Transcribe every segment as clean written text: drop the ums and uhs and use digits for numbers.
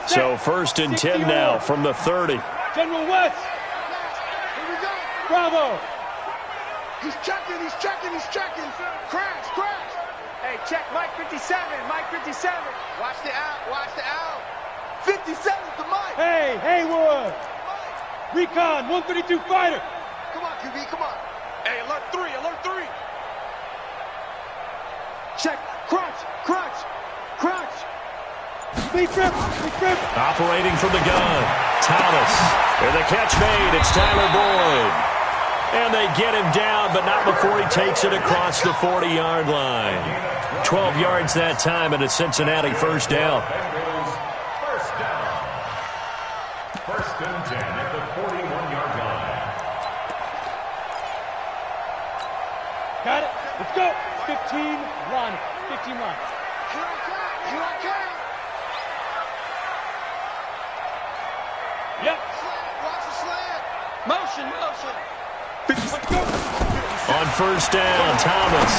So 1st and 10 now from the 30. General West. Here we go. Bravo. He's checking. Crash. Hey, check Mike 57. Mike 57. Watch the out. 57's the Mike. Hey, Haywood. Recon, 132 fighter. Come on, QB, come on. Hey, alert 3. Check. Crunch. Speed trip. Operating from the gun. Thomas. And the catch made. It's Tyler Boyd. And they get him down, but not before he takes it across the 40-yard line. 12 yards that time, and a Cincinnati first down. First and 10 at the 41-yard line. Got it. Let's go. 15 Ronnie. Here I come. Yep. Watch the slant. Motion. Let's go. On first down, Thomas.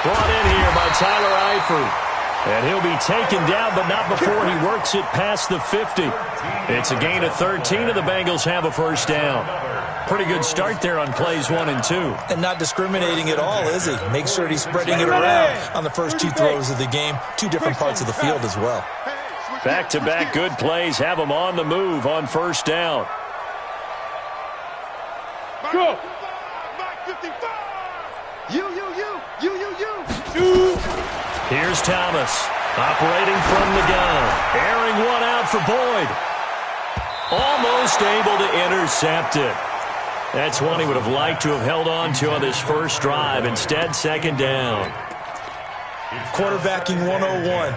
Brought in here by Tyler Eifert. And he'll be taken down, but not before he works it past the 50. It's a gain of 13, and the Bengals have a first down. Pretty good start there on plays 1 and 2. And not discriminating at all, is he? Make sure he's spreading it around on the first 2 throws of the game. 2 different parts of the field as well. Back-to-back good plays have him on the move on first down. Go. Mike 55. You. Here's Thomas, operating from the gun. Airing one out for Boyd. Almost able to intercept it. That's one he would have liked to have held on to on this first drive. Instead, second down. Quarterbacking 101.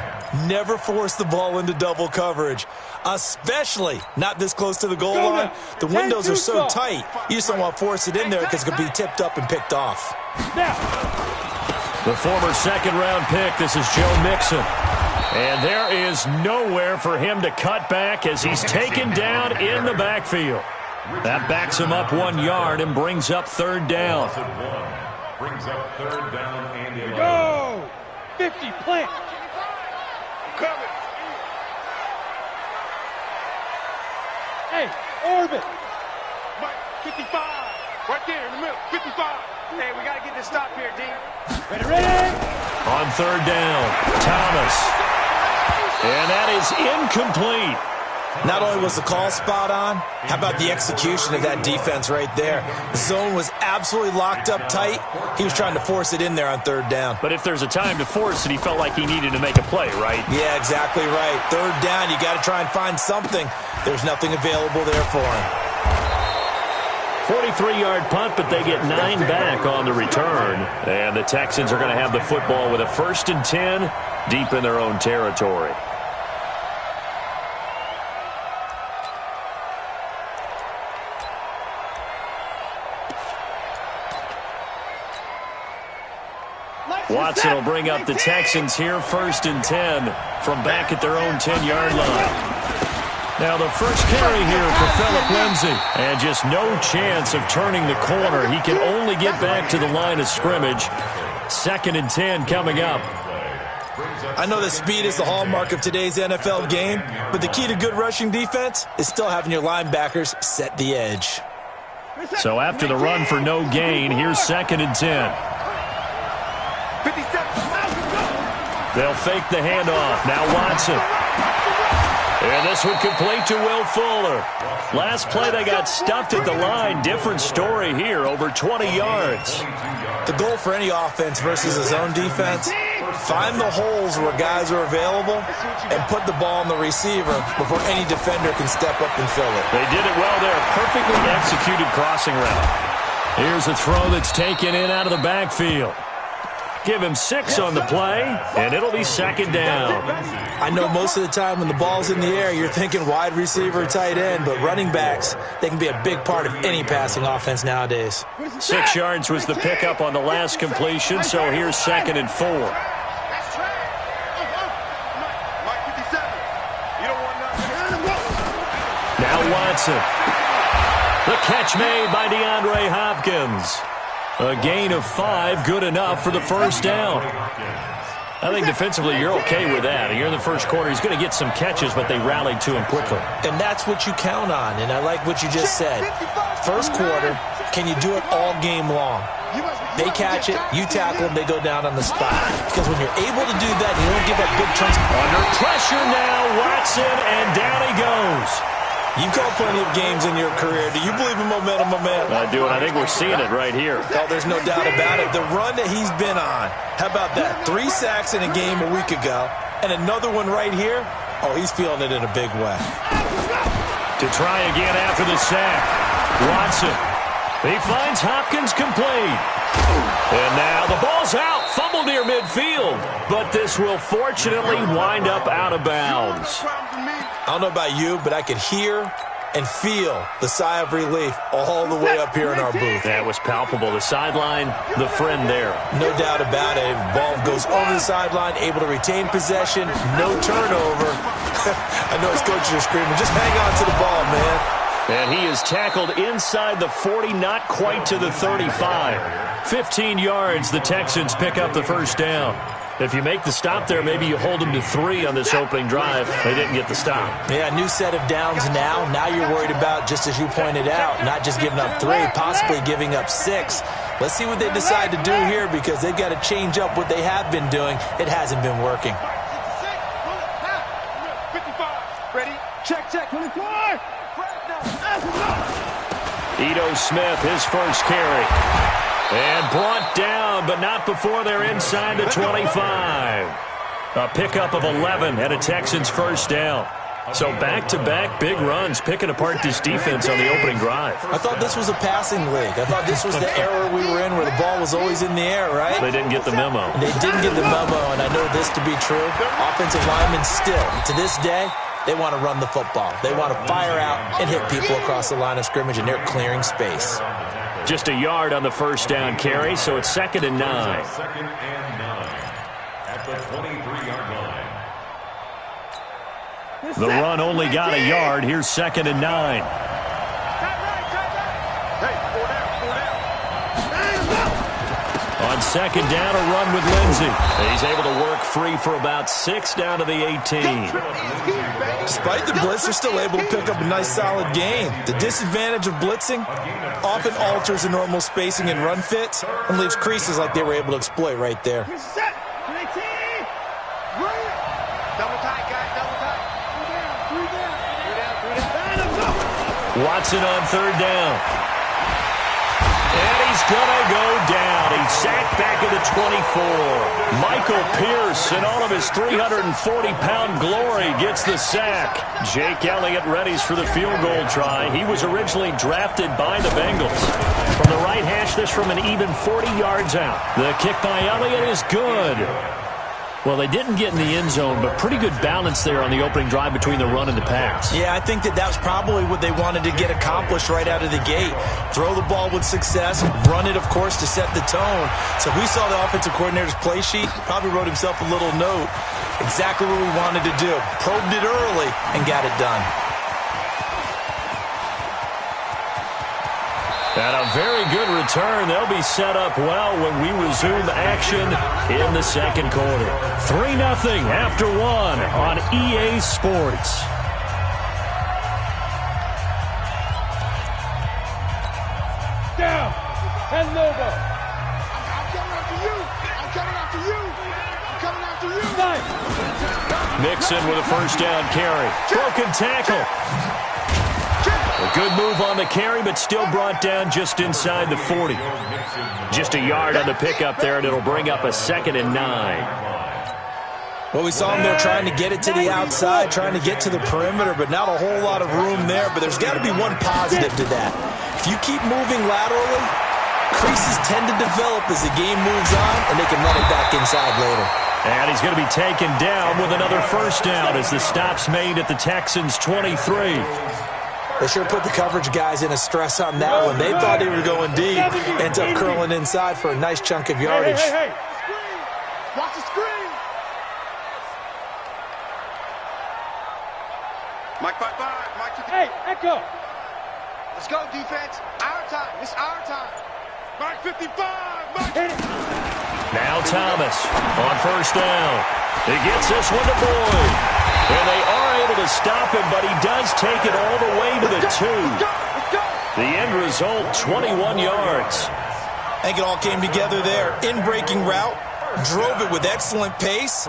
Never force the ball into double coverage, especially not this close to the goal line. The windows are so tight, you just don't want to force it in there because it could be tipped up and picked off. The former second-round pick, this is Joe Mixon. And there is nowhere for him to cut back as he's taken down in the backfield. That backs him up 1 yard and brings up third down. Brings up third down and 11. Go. 50, plant. Coming. Hey, orbit. Mike 55. Right there in the middle. 55. Hey, we got to get this stop here, D. Ready. On third down, Thomas. And that is incomplete. Not only was the call spot on, how about the execution of that defense right there? The zone was absolutely locked up tight. He was trying to force it in there on third down. But if there's a time to force it, he felt like he needed to make a play, right? Yeah, exactly right. Third down, you got to try and find something. There's nothing available there for him. 43-yard punt, but they get 9 back on the return. And the Texans are going to have the football with a 1st and 10 deep in their own territory. Watson will bring up the Texans here, 1st and 10 from back at their own 10-yard line. Now the first carry here for Phillip Lindsay. And just no chance of turning the corner. He can only get back to the line of scrimmage. 2nd and 10 coming up. I know that speed is the hallmark of today's NFL game, but the key to good rushing defense is still having your linebackers set the edge. So after the run for no gain, here's 2nd and 10. 57. They'll fake the handoff. Now Watson. And this one complete to Will Fuller. Last play they got stuffed at the line. Different story here, over 20 yards. The goal for any offense versus a zone defense, find the holes where guys are available and put the ball on the receiver before any defender can step up and fill it. They did it well there. Perfectly executed crossing route. Here's a throw that's taken in out of the backfield. Give him 6 on the play, and it'll be 2nd down. I know most of the time when the ball's in the air, you're thinking wide receiver, tight end, but running backs, they can be a big part of any passing offense nowadays. 6 yards was the pickup on the last completion, so here's 2nd and 4. Mike 57. You don't want nothing. Now Watson. The catch made by DeAndre Hopkins. A gain of 5, good enough for the first down. I think defensively you're okay with that. You're in the first quarter. He's going to get some catches, but they rallied to him quickly. And that's what you count on, and I like what you just said. First quarter, can you do it all game long? They catch it, you tackle them, they go down on the spot. Because when you're able to do that, you don't give up big chunks. Under pressure now, Watson, and down he goes. You've called plenty of games in your career. Do you believe in momentum, my man? I do, and I think we're seeing it right here. Oh, there's no doubt about it. The run that he's been on. How about that? 3 sacks in a game a week ago, and another one right here. Oh, he's feeling it in a big way. To try again after the sack. Watson. He finds Hopkins complete. And now the ball's out. Fumble near midfield. But this will fortunately wind up out of bounds. I don't know about you, but I could hear and feel the sigh of relief all the way up here in our booth. That was palpable. The sideline, the friend there. No doubt about it. Ball goes over the sideline, able to retain possession, no turnover. I know his coaches are screaming, just hang on to the ball, man. And he is tackled inside the 40, not quite to the 35. 15 yards, the Texans pick up the first down. If you make the stop there, maybe you hold them to 3 on this opening drive. They didn't get the stop. Yeah, new set of downs now. Now you're worried about, just as you pointed out, not just giving up 3, possibly giving up 6. Let's see what they decide to do here because they've got to change up what they have been doing. It hasn't been working. 55. Ready? Check, check. 24. Ito Smith, his first carry. And brought down, but not before they're inside the 25. A pickup of 11 and a Texans first down. So back-to-back big runs, picking apart this defense on the opening drive. I thought this was a passing league. I thought this was the era we were in where the ball was always in the air, right? They didn't get the memo. They didn't get the memo, and I know this to be true. Offensive linemen still, to this day, they want to run the football. They want to fire out and hit people across the line of scrimmage, and they're clearing space. Just a yard on the first down carry, so it's 2nd and 9. 2nd and 9 at the 23-yard line. The run only got a yard. Here's 2nd and 9. On 2nd down, a run with Lindsey. He's able to work free for about 6 down to the 18. Despite the blitz, they're still able to pick up a nice, solid gain. The disadvantage of blitzing often alters the normal spacing and run fits and leaves creases like they were able to exploit right there. Double tight, guys, double tight. 3 down. Watson on 3rd down. And he's going to go down. He's sacked back at the 24. Michael Pierce, in all of his 340-pound glory, gets the sack. Jake Elliott readies for the field goal try. He was originally drafted by the Bengals. From the right hash, this from an even 40 yards out. The kick by Elliott is good. Well, they didn't get in the end zone, but pretty good balance there on the opening drive between the run and the pass. Yeah, I think that was probably what they wanted to get accomplished right out of the gate. Throw the ball with success, run it, of course, to set the tone. So we saw the offensive coordinator's play sheet, probably wrote himself a little note. Exactly what we wanted to do. Probed it early and got it done. And a very good return. They'll be set up well when we resume action in the 2nd quarter. 3-0 after 1 on EA Sports. Down. And Lobo. I'm coming after you. I'm coming after you. I'm coming after you. Nice. Mixon with a first down carry. Broken tackle. A good move on the carry, but still brought down just inside the 40. Just a yard on the pickup there, and it'll bring up a 2nd and 9. Well, we saw him there trying to get it to the outside, trying to get to the perimeter, but not a whole lot of room there. But there's got to be one positive to that. If you keep moving laterally, creases tend to develop as the game moves on, and they can run it back inside later. And he's going to be taken down with another first down as the stop's made at the Texans' 23. They sure put the coverage guys in a stress on that one. They thought they were going deep. Ends up curling inside for a nice chunk of yardage. Hey. Watch the screen. Mike 5-5. Mike to the... Hey, Echo. Let's go, defense. Our time. It's our time. Mark 55. Mark. Now Thomas on first down. He gets this one to Boyd. And they are able to stop him, but he does take it all the way to the 2. The end result, 21 yards. I think it all came together there. In-breaking route, drove it with excellent pace.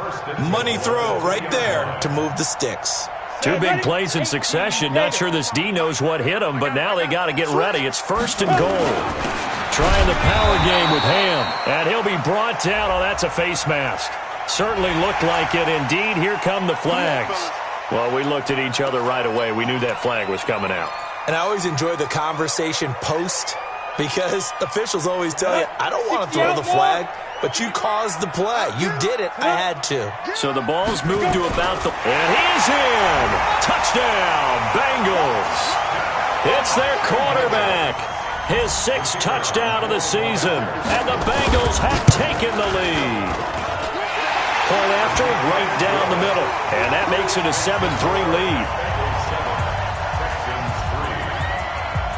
Money throw right there to move the sticks. 2 big plays in succession. Not sure this D knows what hit him, but now they got to get ready. It's first and goal. Trying the power game with Ham. And he'll be brought down. Oh, that's a face mask. Certainly looked like it. Indeed, here come the flags. Well, we looked at each other right away. We knew that flag was coming out. And I always enjoy the conversation post because officials always tell you, I don't want to throw the flag, but you caused the play. You did it. I had to. So the ball's moved to about the... And he's in! Touchdown, Bengals! It's their quarterback. His 6th touchdown of the season. And the Bengals have taken the lead. Point after, right down the middle. And that makes it a 7-3 lead.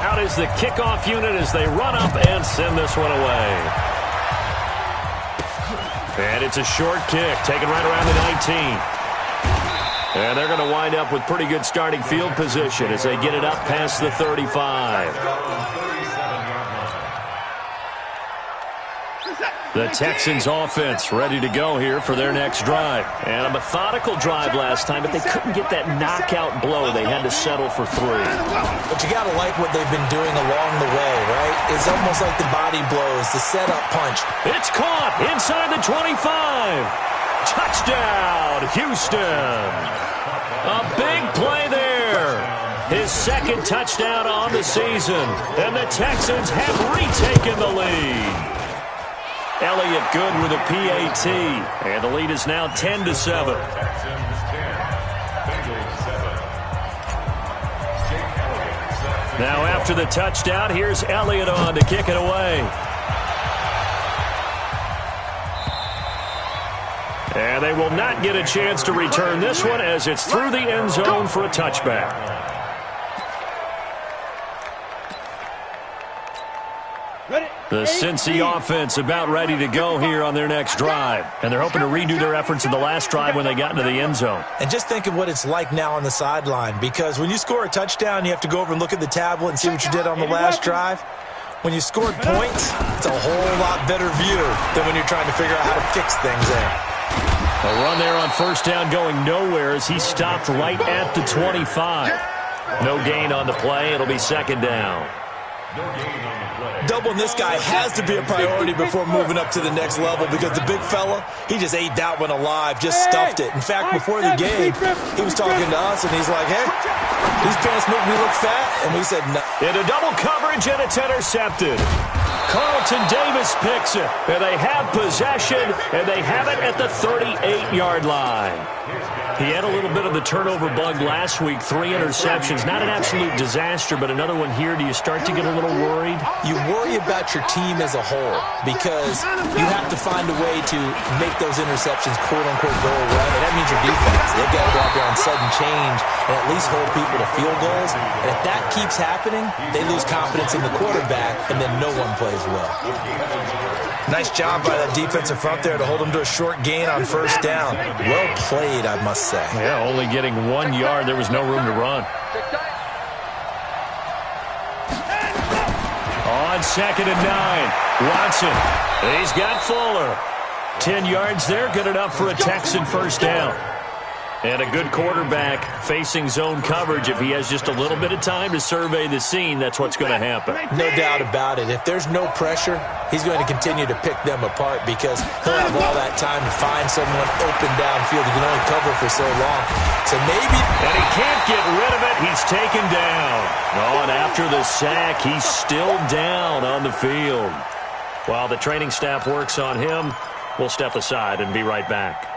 Out is the kickoff unit as they run up and send this one away. And it's a short kick, taken right around the 19. And they're going to wind up with pretty good starting field position as they get it up past the 35. The Texans offense ready to go here for their next drive. And a methodical drive last time, but they couldn't get that knockout blow. They had to settle for 3. But you got to like what they've been doing along the way, right? It's almost like the body blows, the setup punch. It's caught inside the 25. Touchdown, Houston. A big play there. His 2nd touchdown on the season. And the Texans have retaken the lead. Elliott good with a PAT. And the lead is now 10-7. Now after the touchdown, here's Elliott on to kick it away. And they will not get a chance to return this one as it's through the end zone for a touchback. The Cincy offense about ready to go here on their next drive. And they're hoping to redo their efforts in the last drive when they got into the end zone. And just think of what it's like now on the sideline, because when you score a touchdown, you have to go over and look at the tablet and see what you did on the last drive. When you scored points, it's a whole lot better view than when you're trying to figure out how to fix things there. A run there on first down going nowhere as he stopped right at the 25. No gain on the play. It'll be 2nd down. Doubling this guy has to be a priority before moving up to the next level because the big fella, he just ate that one alive, just stuffed it. In fact, before the game, he was talking to us, and he's like, hey, these pants make me look fat? And we said no. Into double coverage, and it's intercepted. Carlton Davis picks it, and they have possession, and they have it at the 38-yard line. He had a little bit of the turnover bug last week, 3 interceptions. Not an absolute disaster, but another one here. Do you start to get a little worried? You worry about your team as a whole because you have to find a way to make those interceptions, quote-unquote, go away. And that means your defense. They've got to go out there on sudden change and at least hold people to field goals. And if that keeps happening, they lose confidence in the quarterback, and then no one plays well. Nice job by that defensive front there to hold them to a short gain on first down. Well played, I must say. Yeah, only getting 1 yard. There was no room to run. On 2nd and 9, Watson. He's got Fuller. 10 yards there, good enough for a Texan first down. And a good quarterback facing zone coverage. If he has just a little bit of time to survey the scene, that's what's going to happen. No doubt about it. If there's no pressure, he's going to continue to pick them apart because he'll have all that time to find someone open downfield. He can only cover for so long. So maybe... And he can't get rid of it. He's taken down. Oh, and after the sack, he's still down on the field. While the training staff works on him, we'll step aside and be right back.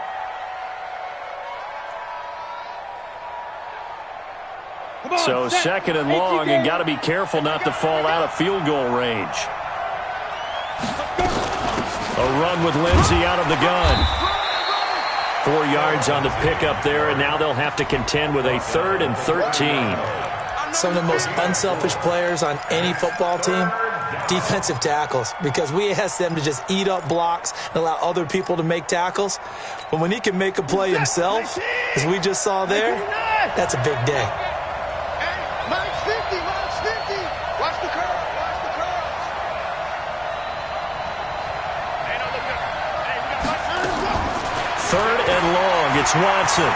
So 2nd and long, and got to be careful not to fall out of field goal range. A run with Lindsey out of the gun. 4 yards on the pickup there, and now they'll have to contend with a 3rd and 13. Some of the most unselfish players on any football team, Defensive tackles, because we ask them to just eat up blocks and allow other people to make tackles. But when he can make a play himself, as we just saw there, that's a big day. Hey, Mike's 50, Mike's 50. Watch the curl, watch the curls. Hey, no, look good. Hey, we got Mike turn as well. 3rd and long, it's Watson.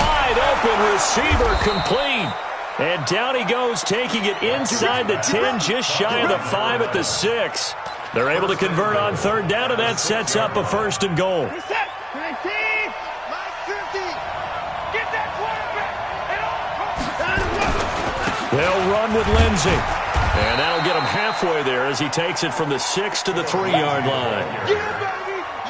Wide open receiver complete. And down he goes, taking it inside the 10, just shy of the 5 at the 6. They're able to convert on 3rd down, and that sets up a 1st and goal. Reset. 19. Mike 50. Get that quarterback. They'll run with Lindsey. And that'll get him halfway there as he takes it from the 6 to the 3-yard line.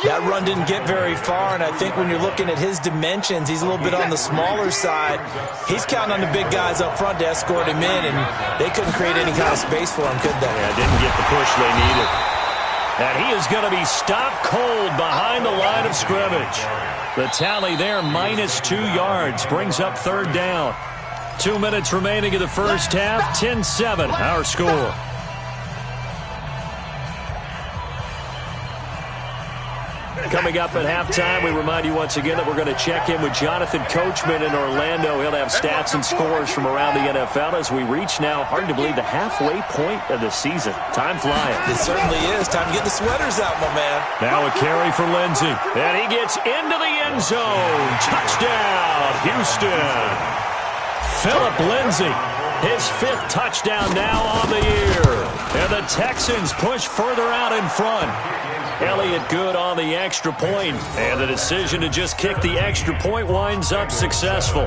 That run didn't get very far, and I think when you're looking at his dimensions, he's a little bit on the smaller side. He's counting on the big guys up front to escort him in, and they couldn't create any kind of space for him, could they? Yeah, didn't get the push they needed. And he is going to be stopped cold behind the line of scrimmage. The tally there, -2 yards, brings up 3rd down. 2 minutes remaining in the first half, 10-7, our score. Coming up at halftime, we remind you once again that we're going to check in with Jonathan Coachman in Orlando. He'll have stats and scores from around the NFL as we reach now, hard to believe, the halfway point of the season. Time flying. It certainly is. Time to get the sweaters out, my man. Now a carry for Lindsey. And he gets into the end zone. Touchdown, Houston. Philip Lindsey, his 5th touchdown now on the year. And the Texans push further out in front. Elliott good on the extra point, and the decision to just kick the extra point winds up successful.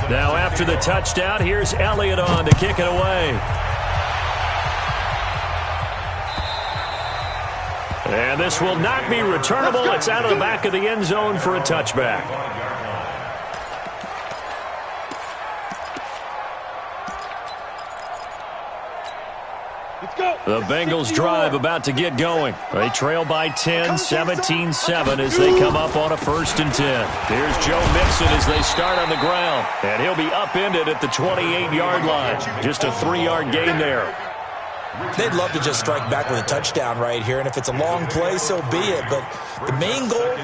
Now after the touchdown, here's Elliott on to kick it away. And this will not be returnable. It's out of the back of the end zone for a touchback. The Bengals drive about to get going. They trail by 10, 17-7 as they come up on a 1st and 10. Here's Joe Mixon as they start on the ground. And he'll be upended at the 28-yard line. Just a 3-yard gain there. They'd love to just strike back with a touchdown right here, and if it's a long play, so be it. But the main goal,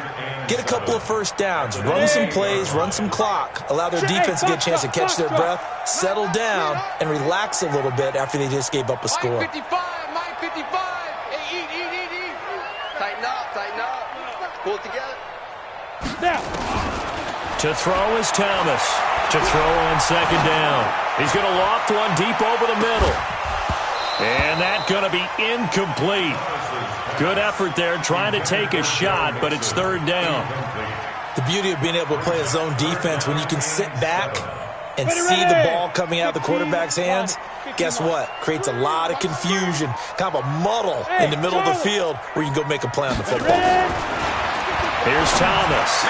get a couple of 1st downs, run some plays, run some clock, allow their defense to get a chance to catch their breath, settle down, and relax a little bit after they just gave up a score. Mike 55, Mike 55. Hey, eat. Tighten up. Pull it together. Now. To throw is Thomas. To throw on 2nd down. He's going to loft one deep over the middle. And that's going to be incomplete. Good effort there, trying to take a shot, but it's 3rd down. The beauty of being able to play a zone defense, when you can sit back and see the ball coming out of the quarterback's hands, guess what? Creates a lot of confusion, kind of a muddle in the middle of the field where you can go make a play on the football. Here's Thomas.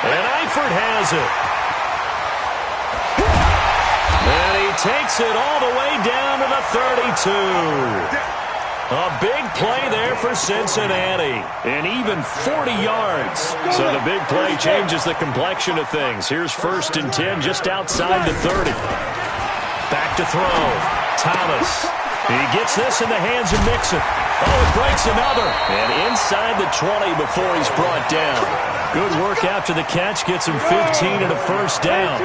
And Eifert has it. And he takes it all the way down to the 32. A big play there for Cincinnati. And even 40 yards. So the big play changes the complexion of things. Here's 1st and 10 just outside the 30. Back to throw. Thomas. He gets this in the hands of Mixon. Oh, it breaks another. And inside the 20 before he's brought down. Good work after the catch. Gets him 15 and a 1st down.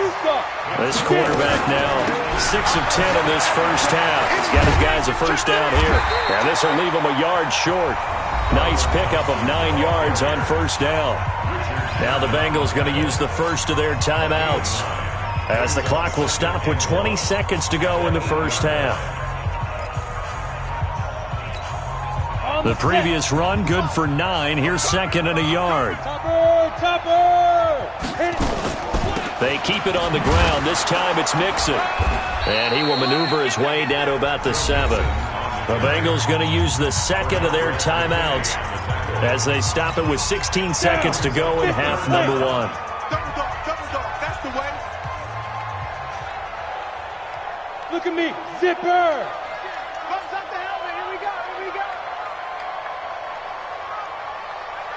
This quarterback now 6 of 10 in this first half. He's got his guys a 1st down here. And this will leave him a yard short. Nice pickup of 9 yards on 1st down. Now the Bengals going to use the first of their timeouts, as the clock will stop with 20 seconds to go in the first half. The previous run good for 9. Here's 2nd and a yard. They keep it on the ground. This time it's Mixon. And he will maneuver his way down to about the 7. The Bengals going to use the 2nd of their timeouts as they stop it with 16 seconds to go in half number 1. Double dog. That's the way. Look at me. Zipper. Comes up the helmet. Here we go.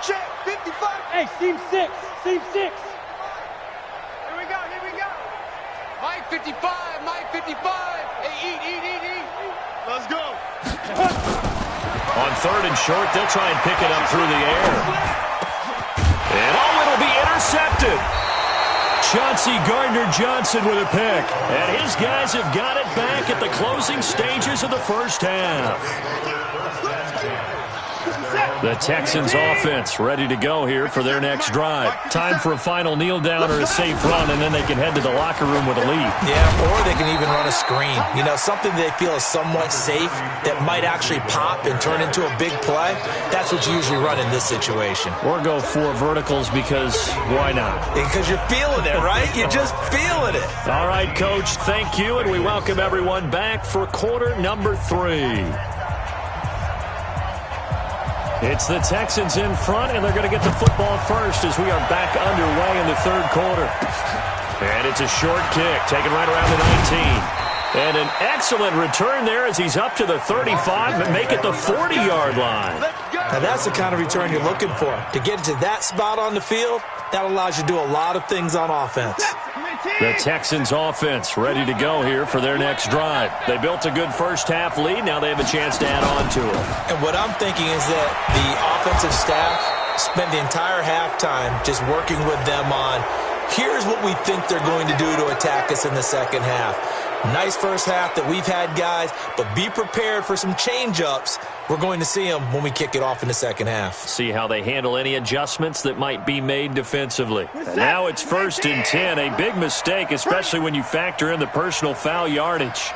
Check. 55. Hey, seam 6. Here we go. 55, Mike 55. Hey, eat. Let's go. On third and short, they'll try and pick it up through the air. And it'll be intercepted. Chauncey Gardner-Johnson with a pick. And his guys have got it back at the closing stages of the first half. The Texans offense ready to go here for their next drive. Time for a final kneel down or a safe run, and then they can head to the locker room with a lead. Yeah, or they can even run a screen. You know, something they feel is somewhat safe that might actually pop and turn into a big play. That's what you usually run in this situation. Or go 4 verticals because why not? Because you're feeling it, right? You're just feeling it. All right, Coach, thank you, and we welcome everyone back for quarter number 3. It's the Texans in front, and they're going to get the football first as we are back underway in the third quarter. And it's a short kick, taken right around the 19. And an excellent return there as he's up to the 35 and make it the 40-yard line. Now, that's the kind of return you're looking for. To get to that spot on the field, that allows you to do a lot of things on offense. The Texans offense ready to go here for their next drive. They built a good first half lead. Now they have a chance to add on to it. And what I'm thinking is that the offensive staff spent the entire halftime just working with them on, here's what we think they're going to do to attack us in the second half. Nice first half that we've had, guys, but be prepared for some change-ups. We're going to see them when we kick it off in the second half. See how they handle any adjustments that might be made defensively. And now it's 1st and 10, a big mistake, especially when you factor in the personal foul yardage.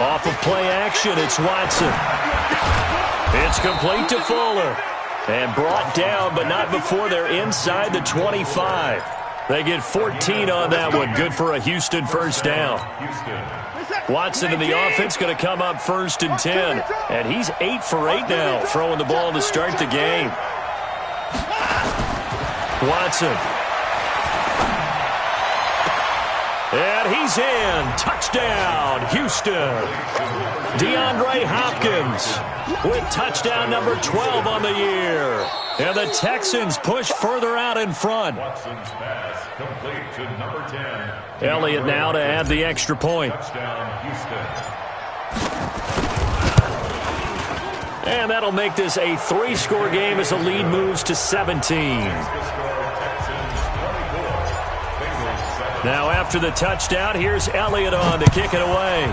Off of play action, it's Watson. It's complete to Fuller. And brought down, but not before they're inside the 25. They get 14 on that one. Good for a Houston first down. Watson in the offense going to come up 1st and 10. And he's 8 for 8 now, throwing the ball to start the game. Watson. And he's in. Touchdown, Houston. DeAndre Hopkins with touchdown number 12 on the year. And the Texans push further out in front. Watson's pass complete to number 10. Elliott now to add the extra point. Touchdown, Houston. And that'll make this a 3-score game as the lead moves to 17. Now after the touchdown, here's Elliott on to kick it away.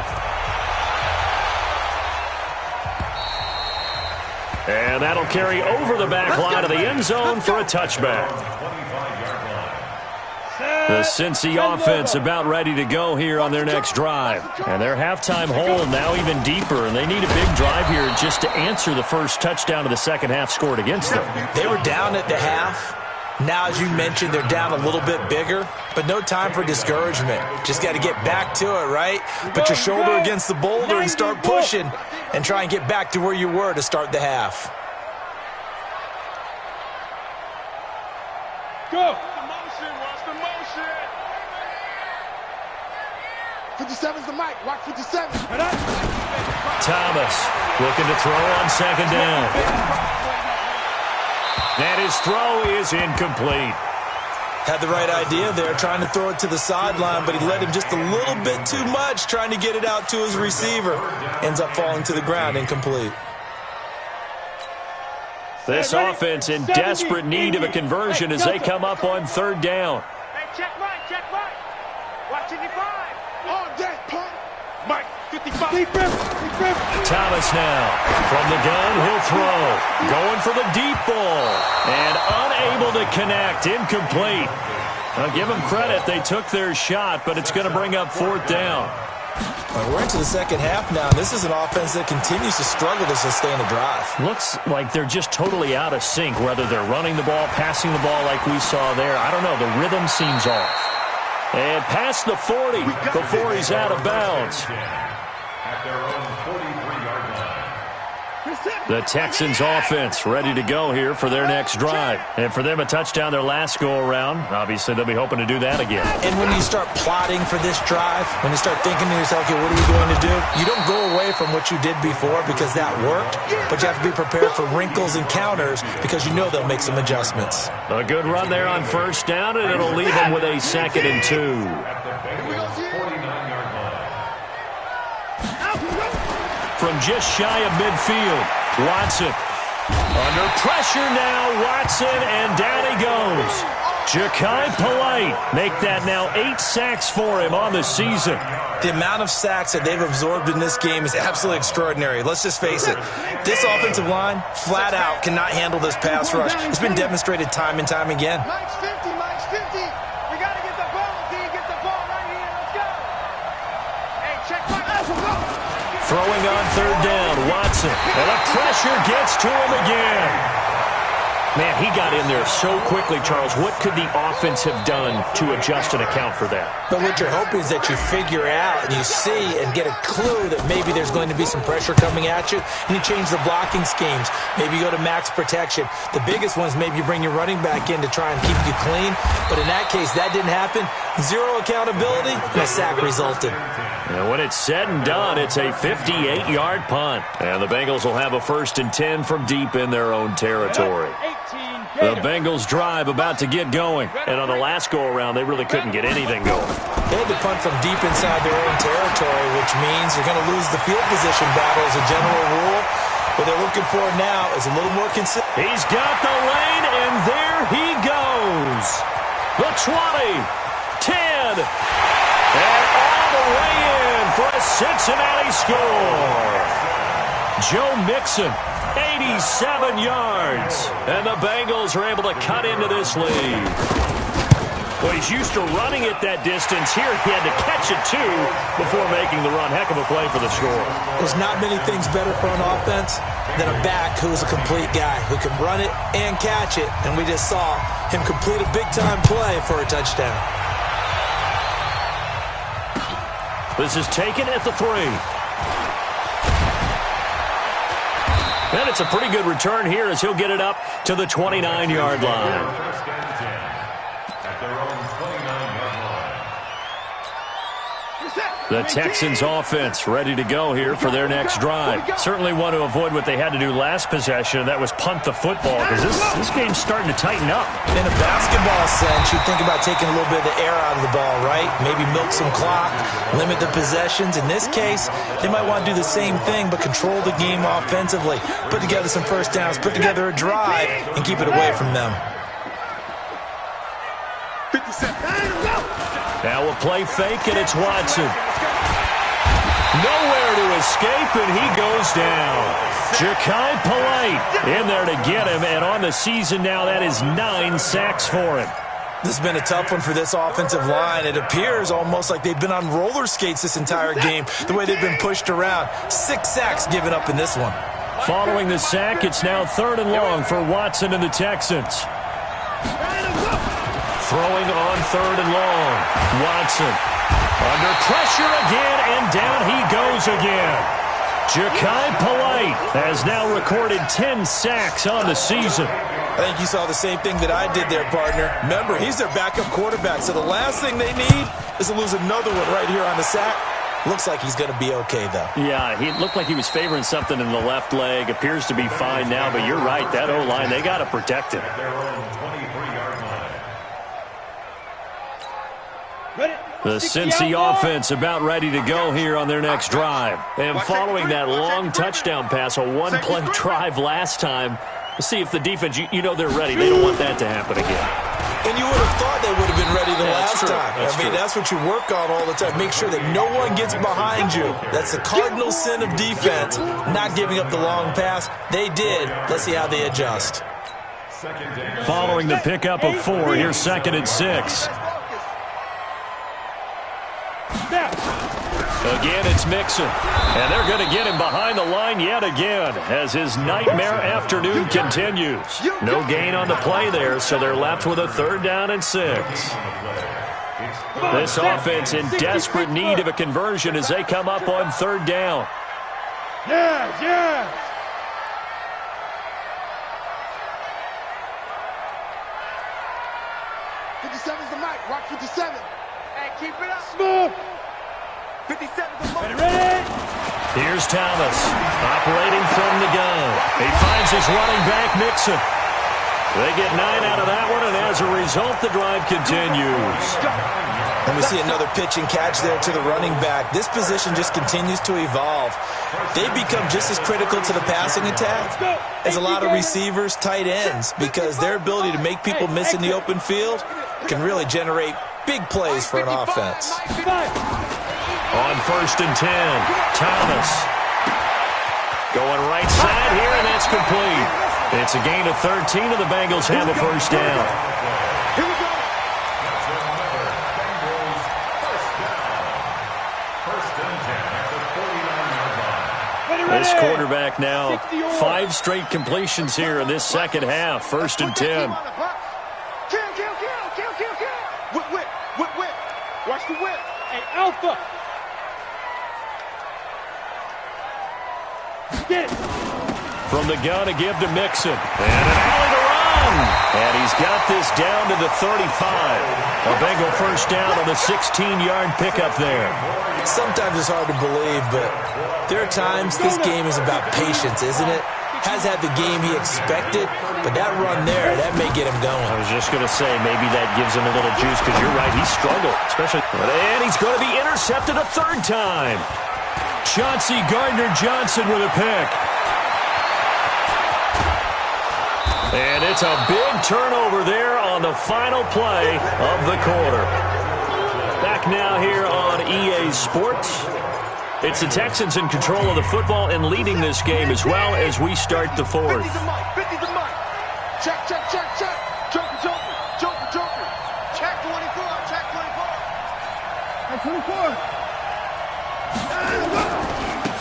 And that'll carry over the back line of the end zone for a touchback. The Cincy offense about ready to go here on their next drive. And their halftime hole now even deeper, and they need a big drive here just to answer the first touchdown of the second half scored against them. They were down at the half. Now, as you mentioned, they're down a little bit bigger, but no time for discouragement. Just got to get back to it, right? Put your shoulder against the boulder and start pushing and try and get back to where you were to start the half. Go. Watch the motion. 57's the mic. Watch 57. Thomas looking to throw on second down. And his throw is incomplete. Had the right idea there, trying to throw it to the sideline, but he led him just a little bit too much, trying to get it out to his receiver. Ends up falling to the ground, incomplete. This offense in desperate need of a conversion as they come up on third down. Hey, check Mike. Watch 55. On deck, pump. Mike, 55. Thomas now. From the gun, he'll throw. Going for the deep ball. And unable to connect. Incomplete. I'll give them credit. They took their shot, but it's going to bring up fourth down. We're into the second half now, and this is an offense that continues to struggle to sustain a drive. Looks like they're just totally out of sync, whether they're running the ball, passing the ball like we saw there. I don't know. The rhythm seems off. And past the 40 before he's out of bounds. At their own 43-yard line. The Texans offense ready to go here for their next drive. And for them, a touchdown their last go-around. Obviously, they'll be hoping to do that again. And when you start plotting for this drive, when you start thinking to yourself, okay, what are you going to do? You don't go away from what you did before because that worked, but you have to be prepared for wrinkles and counters because you know they'll make some adjustments. A good run there on first down, and it'll leave them with a 2nd and 2. From just shy of midfield, Watson. Under pressure now, Watson, and down he goes. Ja'Kai Polite make that now 8 sacks for him on the season. The amount of sacks that they've absorbed in this game is absolutely extraordinary. Let's just face it. This offensive line, flat out, cannot handle this pass rush. It's been demonstrated time and time again. Mike's 50, Mike's 50. We got to get the ball, D. Get the ball right here. Let's go. Hey, check Mike. Throwing on third down, Watson. And the pressure gets to him again. Man, he got in there so quickly, Charles. What could the offense have done to adjust and account for that? But what you're hoping is that you figure out and you see and get a clue that maybe there's going to be some pressure coming at you, and you change the blocking schemes. Maybe you go to max protection. The biggest one is maybe you bring your running back in to try and keep you clean. But in that case, that didn't happen. Zero accountability, and a sack resulted. And when it's said and done, it's a 58-yard punt. And the Bengals will have a 1st and 10 from deep in their own territory. The Bengals drive about to get going. And on the last go-around, they really couldn't get anything going. They had to punt from deep inside their own territory, which means you're going to lose the field position battle as a general rule. What they're looking for now is a little more consistent. He's got the lane, and there he goes. The 20, 10, and all the way in for a Cincinnati score. Joe Mixon, 87 yards. And the Bengals are able to cut into this lead. Well, he's used to running it that distance. Here he had to catch it, too, before making the run. Heck of a play for the score. There's not many things better for an offense than a back who's a complete guy, who can run it and catch it. And we just saw him complete a big-time play for a touchdown. This is taken at the 3. And it's a pretty good return here as he'll get it up to the 29-yard line. The Texans offense ready to go here for their next drive. Certainly want to avoid what they had to do last possession, and that was punt the football, because this game's starting to tighten up. In a basketball sense, you think about taking a little bit of the air out of the ball, right? Maybe milk some clock, limit the possessions. In this case, they might want to do the same thing, but control the game offensively. Put together some first downs, put together a drive, and keep it away from them. 57. Now a play fake, and it's Watson. Nowhere to escape, and he goes down. Ja'Kai Polite in there to get him, and on the season now, that is 9 sacks for him. This has been a tough one for this offensive line. It appears almost like they've been on roller skates this entire game, the way they've been pushed around. 6 sacks given up in this one. Following the sack, it's now 3rd and long for Watson and the Texans. Throwing on 3rd and long. Watson under pressure again, and down he goes again. Ja'Kai Polite has now recorded 10 sacks on the season. I think you saw the same thing that I did there, partner. Remember, he's their backup quarterback, so the last thing they need is to lose another one right here on the sack. Looks like he's going to be okay, though. Yeah, he looked like he was favoring something in the left leg. Appears to be fine now, but you're right. That O-line, they got to protect him. The Cincy offense about ready to go here on their next drive. And following that long touchdown pass, a one-play drive last time, let's see if the defense, you know they're ready. They don't want that to happen again. And you would have thought they would have been ready the last time. I mean, that's what you work on all the time. Make sure that no one gets behind you. That's the cardinal sin of defense, not giving up the long pass. They did. Let's see how they adjust. Following the pickup of 4, here's 2nd and 6. Again, it's Mixon. And they're going to get him behind the line yet again as his nightmare afternoon continues. No gain on the play there, so they're left with a 3rd down and 6. This offense in desperate need of a conversion as they come up on 3rd down. Yes, yes. 57's the mic. Rock 57. Hey, keep it up. Smooth. 57's the mic. Ready? Here's Thomas, operating from the gun. He finds his running back, Nixon. They get 9 out of that one, and as a result, the drive continues. And we see another pitch and catch there to the running back. This position just continues to evolve. They become just as critical to the passing attack as a lot of receivers, tight ends, because their ability to make people miss in the open field can really generate big plays for an offense. On 1st and 10, Thomas. Going right side here, and that's complete. It's a gain of 13, and the Bengals have a first down. Here we go. This quarterback now 5 straight completions here in this second half. 1st and 10. Kill. Whip. Watch the whip. Hey, Alpha. Get it. From the gun to give to Mixon. And an alley to run. And he's got this down to the 35. A Bengal first down on the 16-yard pickup there. Sometimes it's hard to believe, but there are times this game is about patience, isn't it? Has had the game he expected, but that run there, that may get him going. I was just going to say, maybe that gives him a little juice, because you're right, he struggled. And he's going to be intercepted a 3rd time. Chauncey Gardner-Johnson with a pick. And it's a big turnover there on the final play of the quarter. Back now here on EA Sports. It's the Texans in control of the football and leading this game as well as we start the 4th. 50's the mic. Check. Joker. Check 24.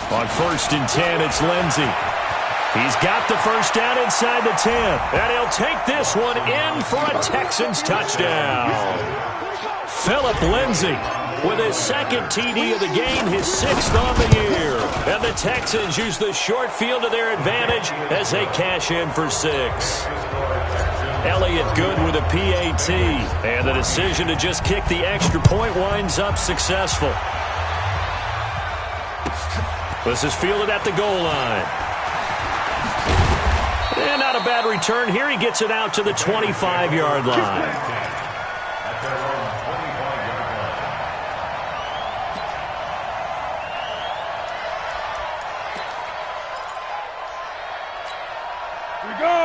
On 1st and 10, it's Lindsey. He's got the first down inside the 10. And he'll take this one in for a Texans touchdown. Philip Lindsey with his 2nd TD of the game, his 6th on the year. And the Texans use the short field to their advantage as they cash in for 6. Elliott good with a PAT. And the decision to just kick the extra point winds up successful. This is fielded at the goal line. And not a bad return here. He gets it out to the 25-yard line.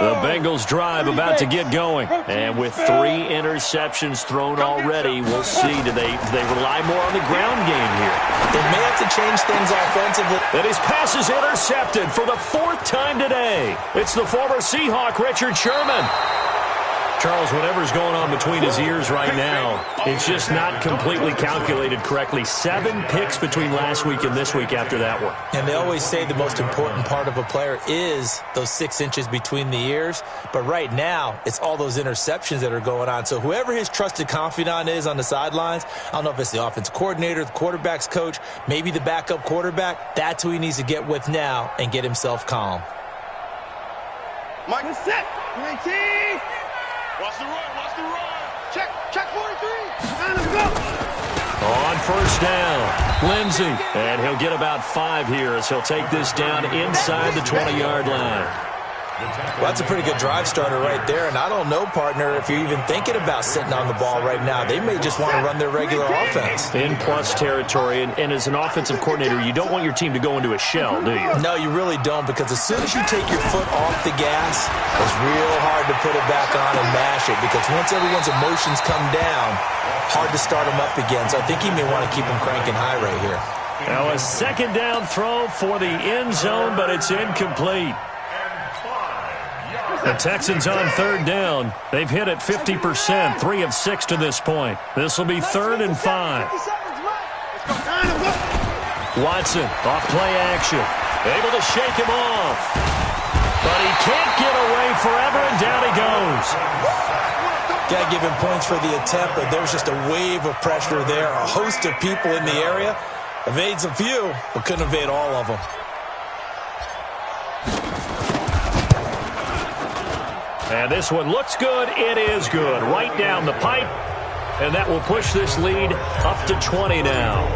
The Bengals drive about to get going. And with 3 interceptions thrown already, we'll see. Do they rely more on the ground game here? They may have to change things offensively. And his pass is intercepted for the 4th time today. It's the former Seahawk, Richard Sherman. Charles, whatever's going on between his ears right now, it's just not completely calculated correctly. 7 picks between last week and this week after that one. And they always say the most important part of a player is those 6 inches between the ears. But right now, it's all those interceptions that are going on. So whoever his trusted confidant is on the sidelines, I don't know if it's the offense coordinator, the quarterback's coach, maybe the backup quarterback, that's who he needs to get with now and get himself calm. Mike is set. 19. Watch the run. Check 43. Let's go. On 1st down, Lindsey. And he'll get about 5 here as he'll take this down inside the 20-yard line. Well, that's a pretty good drive starter right there. And I don't know, partner, if you're even thinking about sitting on the ball right now. They may just want to run their regular offense. In plus territory. And as an offensive coordinator, you don't want your team to go into a shell, do you? No, you really don't, because as soon as you take your foot off the gas, it's real hard to put it back on and mash it, because once everyone's emotions come down, hard to start them up again. So I think he may want to keep them cranking high right here. Now a 2nd down throw for the end zone, but it's incomplete. The Texans on 3rd down. They've hit it 50%, 3 of 6 to this point. This will be 3rd and 5. Watson, off play action. Able to shake him off. But he can't get away forever, and down he goes. Got to give him points for the attempt, but there's just a wave of pressure there. A host of people in the area. Evades a few, but couldn't evade all of them. And this one looks good. It is good. Right down the pipe. And that will push this lead up to 20 now.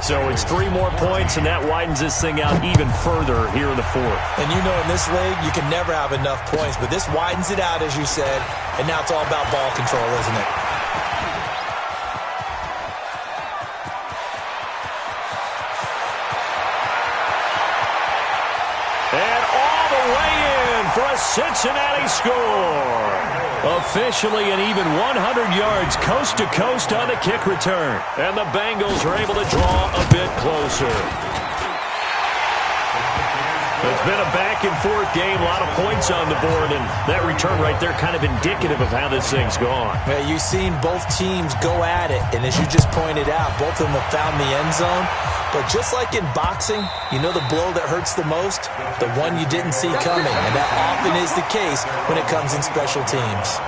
So it's 3 more points, and that widens this thing out even further here in the fourth. And you know, in this league, you can never have enough points, but this widens it out, as you said, and now it's all about ball control, isn't it? And all the way in for a Cincinnati score. Officially an even 100 yards coast to coast on the kick return. And the Bengals are able to draw a bit closer. It's been a back-and-forth game, a lot of points on the board, and that return right there kind of indicative of how this thing's gone. Yeah, you've seen both teams go at it, and as you just pointed out, both of them have found the end zone. But just like in boxing, you know the blow that hurts the most? The one you didn't see coming, and that often is the case when it comes in special teams.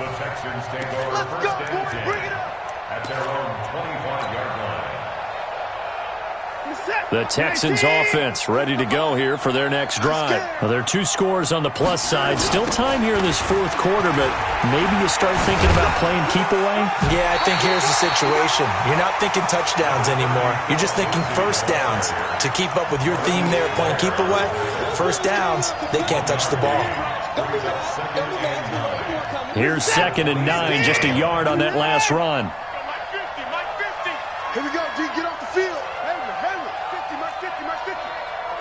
The Texans take over first and 10 at their own 25-yard line. The Texans offense ready to go here for their next drive. Well, there are 2 scores on the plus side. Still time here in this fourth quarter, but maybe you start thinking about playing keep away? Yeah, I think here's the situation. You're not thinking touchdowns anymore. You're just thinking first downs. To keep up with your theme there, playing keep away, first downs, they can't touch the ball. Here's 2nd and 9, just a yard on that last run. Here we go, G, get off the field. Henry, 50, Mike 50, Mike 50.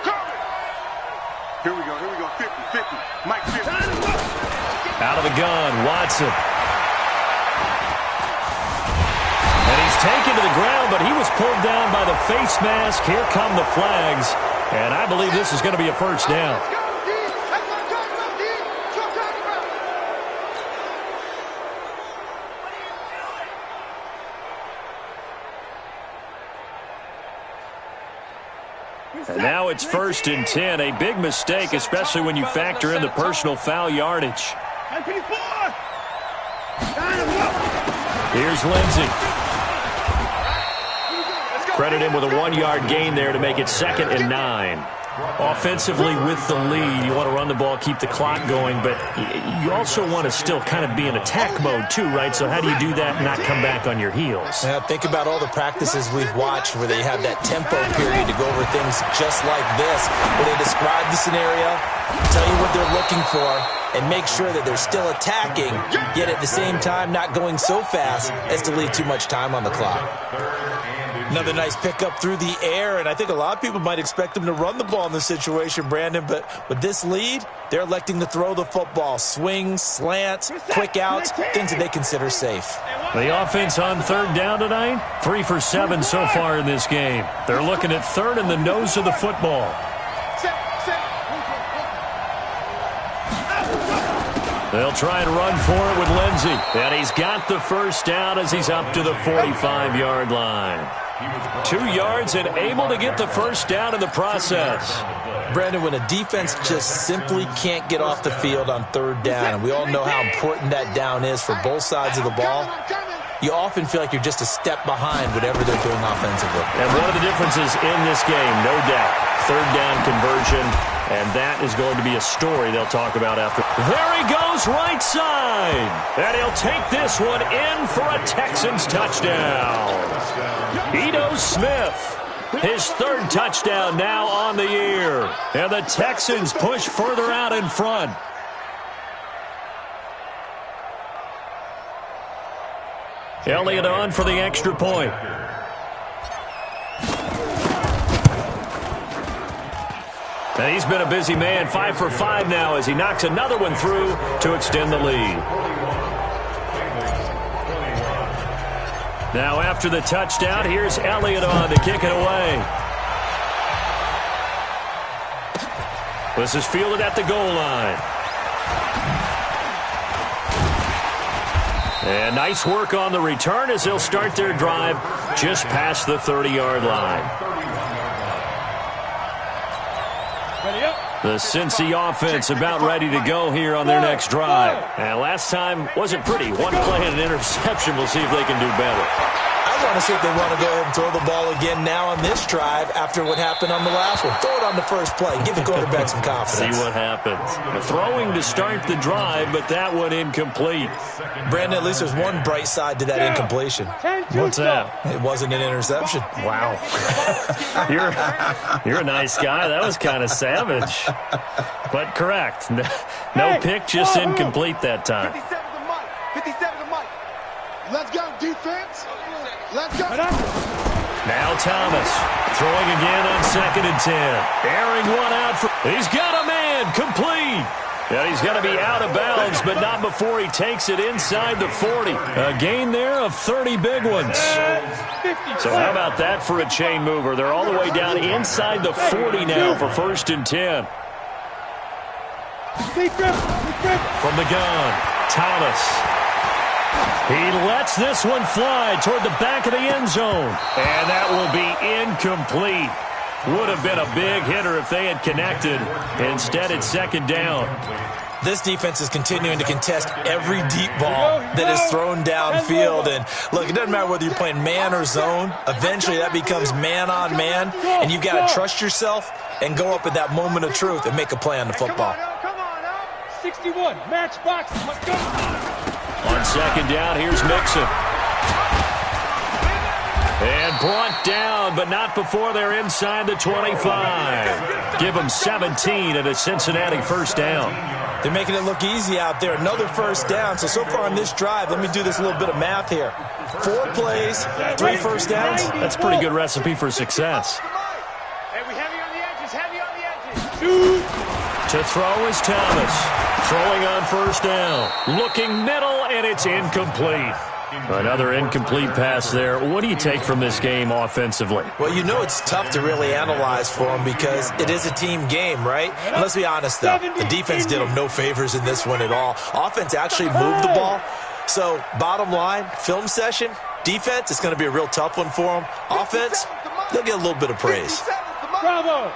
Cover it. Here we go, 50, 50, Mike 50. Out of the gun, Watson. And he's taken to the ground, but he was pulled down by the face mask. Here come the flags, and I believe this is going to be a first down. And now it's 1st and 10, a big mistake, especially when you factor in the personal foul yardage. Here's Lindsey. Credit him with a 1-yard gain there to make it 2nd and 9. Offensively with the lead, you want to run the ball, keep the clock going, but you also want to still kind of be in attack mode too, right? So how do you do that and not come back on your heels? Now, think about all the practices we've watched where they have that tempo period to go over things just like this, where they describe the scenario, tell you what they're looking for, and make sure that they're still attacking, yet at the same time not going so fast as to leave too much time on the clock. Another nice pickup through the air, and I think a lot of people might expect them to run the ball in this situation, Brandon, but with this lead, they're electing to throw the football. Swings, slants, quick outs, things that they consider safe. The offense on 3rd down tonight, 3 for 7 so far in this game. They're looking at 3rd and the nose of the football. They'll try and run for it with Lindsey. And he's got the first down as he's up to the 45-yard line. 2 yards and able to get the first down in the process. Brandon, when a defense just simply can't get off the field on 3rd down, and we all know how important that down is for both sides of the ball, you often feel like you're just a step behind whatever they're doing offensively. And one of the differences in this game, no doubt, 3rd down conversion, and that is going to be a story they'll talk about after. There he goes, right side. And he'll take this one in for a Texans touchdown. Ito Smith, his 3rd touchdown now on the year. And the Texans push further out in front. Elliott on for the extra point. And he's been a busy man, 5 for 5 now as he knocks another one through to extend the lead. Now after the touchdown, here's Elliott on to kick it away. This is fielded at the goal line. And nice work on the return as they'll start their drive just past the 30-yard line. Ready up. The Cincy offense about ready to go here on their next drive. And last time wasn't pretty. One play and an interception. We'll see if they can do better. I want to see if they want to go ahead and throw the ball again now on this drive after what happened on the last one. Throw it on the first play. Give the quarterback some confidence. See what happens. Throwing to start the drive, but that one incomplete. Brandon, at least there's one bright side to that incompletion. What's that? It wasn't an interception. Wow. You're a nice guy. That was kind of savage. But correct. No pick, just incomplete that time. 57 to Mike. 57 to Mike. Let's go, defense. Let's go. Now Thomas throwing again on 2nd and 10. Airing one out. He's got a man. Complete. And he's going to be out of bounds, but not before he takes it inside the 40. A gain there of 30 big ones. So how about that for a chain mover? They're all the way down inside the 40 now for 1st and 10. From the gun, Thomas. He lets this one fly toward the back of the end zone. And that will be incomplete. Would have been a big hitter if they had connected. Instead, it's 2nd down. This defense is continuing to contest every deep ball that is thrown downfield. And, look, it doesn't matter whether you're playing man or zone. Eventually, that becomes man on man. And you've got to trust yourself and go up at that moment of truth and make a play on the football. 61, matchbox. Let's go. On 2nd down, here's Mixon. And brought down, but not before they're inside the 25. Give them 17 at a Cincinnati 1st down. They're making it look easy out there. Another 1st down. So far on this drive, let me do this little bit of math here. 4 plays, 3 1st downs. That's a pretty good recipe for success. Hey, we heavy on the edges, heavy on the edges. To throw is Thomas. Throwing on 1st down. Looking middle, and it's incomplete. Another incomplete pass there. What do you take from this game offensively? Well, you know it's tough to really analyze for them because it is a team game, right? And let's be honest, though. The defense did them no favors in this one at all. Offense actually moved the ball. So, bottom line, film session, defense, it's going to be a real tough one for them. Offense, they'll get a little bit of praise. Bravo.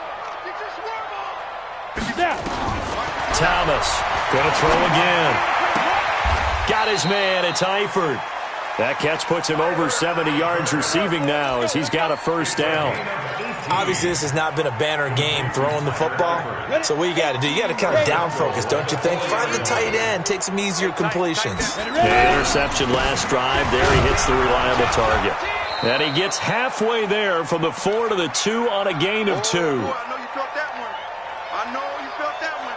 Thomas going to throw again. Got his man. It's Eifert. That catch puts him over 70 yards receiving now as he's got a 1st down. Obviously, this has not been a banner game throwing the football. So what you got to do, you got to kind of down focus, don't you think? Find the tight end, take some easier completions. The interception last drive. There he hits the reliable target. And he gets halfway there from the 4 to the 2 on a gain of 2. I know you felt that one. I know you felt that one.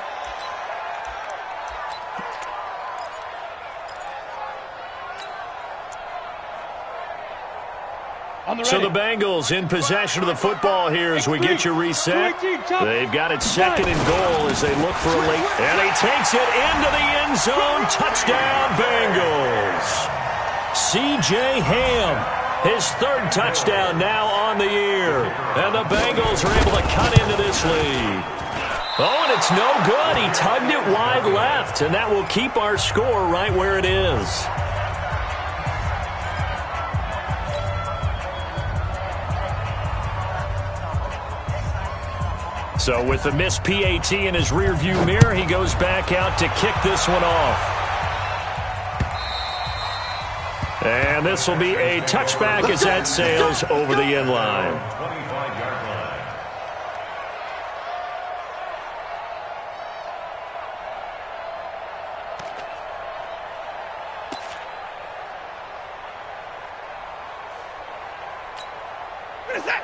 So the Bengals in possession of the football here as we get you reset. They've got it 2nd and goal as they look for a late. And he takes it into the end zone. Touchdown, Bengals. C.J. Ham, his 3rd touchdown now on the year. And the Bengals are able to cut into this lead. Oh, and it's no good. He tugged it wide left, and that will keep our score right where it is. So with the missed PAT in his rearview mirror, he goes back out to kick this one off. And this will be a touchback as that sails over the end line. 25-yard line.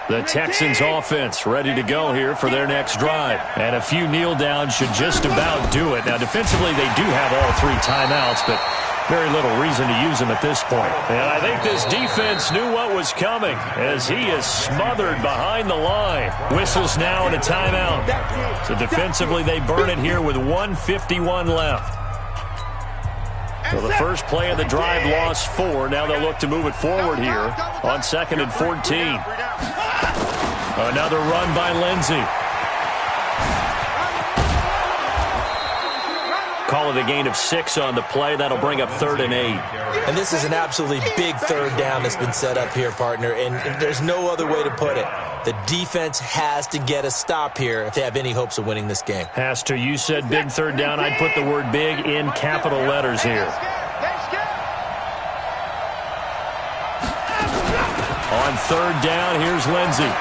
The Texans offense ready to go here for their next drive. And a few kneel downs should just about do it. Now, defensively, they do have all 3 timeouts, but very little reason to use them at this point. And I think this defense knew what was coming as he is smothered behind the line. Whistles now and a timeout. So defensively, they burn it here with 1:51 left. So the first play of the drive lost 4. Now they'll look to move it forward here on 2nd and 14. Another run by Lindsey. call it a gain of 6 on the play. That'll bring up 3rd and 8. And this is an absolutely big third down that's been set up here, partner, and there's no other way to put it. The defense has to get a stop here if they have any hopes of winning this game. Pastor, you said big third down. I'd put the word big in capital letters here. On 3rd down, here's Lindsey.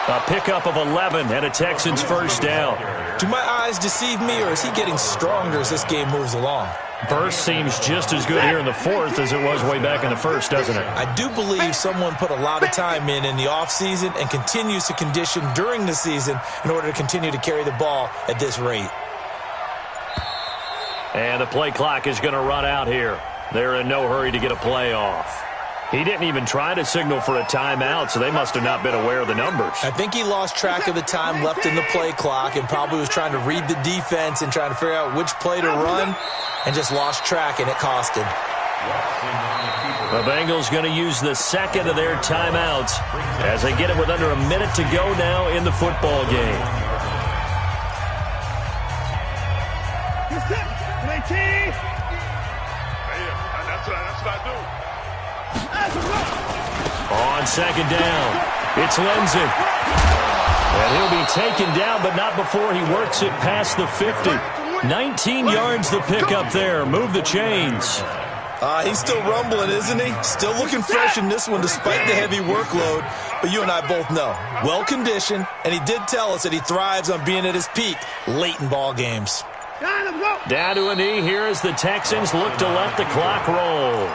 A pickup of 11 and a Texans first down. Do my eyes deceive me, or is he getting stronger as this game moves along? Burst seems just as good here in the 4th as it was way back in the 1st, doesn't it? I do believe someone put a lot of time in the offseason and continues to condition during the season in order to continue to carry the ball at this rate. And the play clock is going to run out here. They're in no hurry to get a play off. He didn't even try to signal for a timeout, so they must have not been aware of the numbers. I think he lost track of the time left in the play clock and probably was trying to read the defense and trying to figure out which play to run and just lost track, and it cost him. The Bengals going to use the second of their timeouts as they get it with under a minute to go now in the football game. That's what I do. On 2nd down, it's Lindsey. And he'll be taken down, but not before he works it past the 50. 19 yards to pick up there. Move the chains. He's still rumbling, isn't he? Still looking fresh in this one despite the heavy workload. But you and I both know, well-conditioned, and he did tell us that he thrives on being at his peak late in ball games. Down to a knee here as the Texans look to let the clock roll.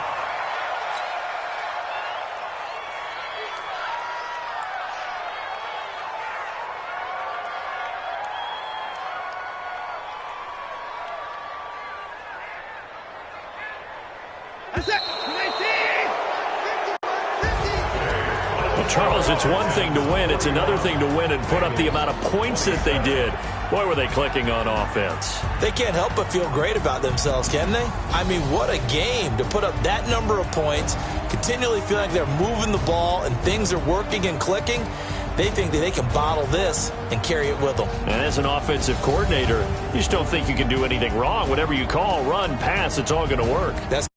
Charles, it's one thing to win. It's another thing to win and put up the amount of points that they did. Boy, were they clicking on offense. They can't help but feel great about themselves, can they? I mean, what a game to put up that number of points, continually feel like they're moving the ball and things are working and clicking. They think that they can bottle this and carry it with them. And as an offensive coordinator, you just don't think you can do anything wrong. Whatever you call, run, pass, it's all going to work. That's